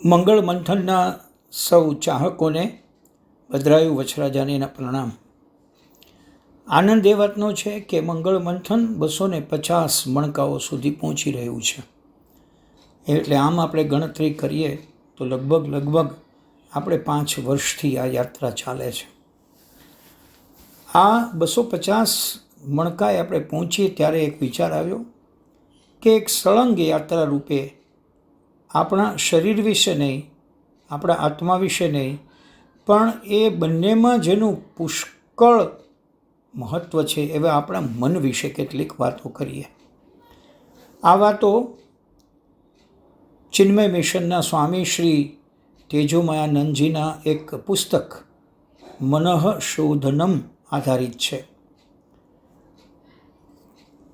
મંગળ મંથનના સૌ ચાહકોને ભદ્રાયુ વચરાજાનીના પ્રણામ. આનંદ એ વાતનો છે કે મંગળ મંથન 250 મણકાઓ સુધી પહોંચી રહ્યું છે. એટલે આમ આપણે ગણતરી કરીએ તો લગભગ આપણે 5 વર્ષથી આ યાત્રા ચાલે છે. આ 250 મણકાએ આપણે પહોંચીએ ત્યારે એક વિચાર આવ્યો કે એક સળંગ યાત્રા રૂપે આપણા શરીર વિશે નહીં, આપણા આત્મા વિશે નહીં, પણ એ બંનેમાં જેનું પુષ્કળ મહત્ત્વ છે એવા આપણા મન વિશે કેટલીક વાતો કરીએ. આ વાતો ચિન્મય મિશનના સ્વામી શ્રી તેજોમયાનંદજીના એક પુસ્તક મનઃશોધનમ આધારિત છે.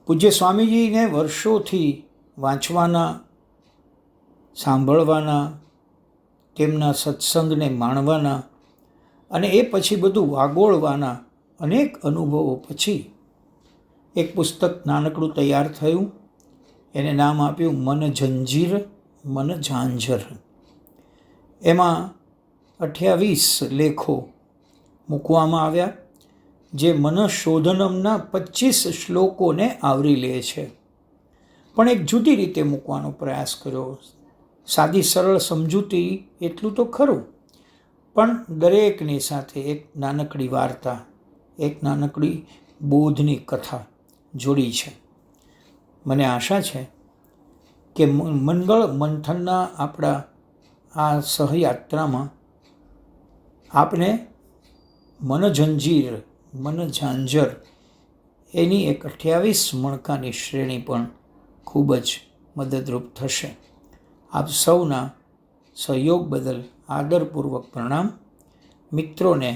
પૂજ્ય સ્વામીજીને વર્ષોથી વાંચવાના, સાંભળવાના, તેમના સત્સંગને માણવાના અને એ પછી બધું વાગોળવાના અનેક અનુભવો પછી એક પુસ્તક નાનકડું તૈયાર થયું. એને નામ આપ્યું મન જંજીર મન ઝાંઝર. એમાં 28 લેખો મૂકવામાં આવ્યા જે મનઃશોધનમના 25 શ્લોકોને આવરી લે છે, પણ એક જુદી રીતે મૂકવાનો પ્રયાસ કર્યો. સાદી સરળ સમજૂતી એટલું તો ખરું, પણ દરેકની સાથે એક નાનકડી વાર્તા, એક નાનકડી બોધની કથા જોડી છે. મને આશા છે કે મંગળ મંથનના આપણા આ સહયાત્રામાં આપને મન જંજીર મન ઝાંઝર એની એક 28 મણકાની શ્રેણી પણ ખૂબ જ મદદરૂપ થશે. આપ સૌના સહયોગ બદલ આદરપૂર્વક પ્રણામ. મિત્રોને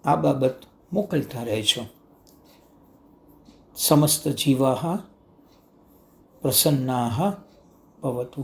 આ બાબત મોકલતા રહેજો. સમસ્ત જીવાહ પ્રસન્નાહ ભવતુ.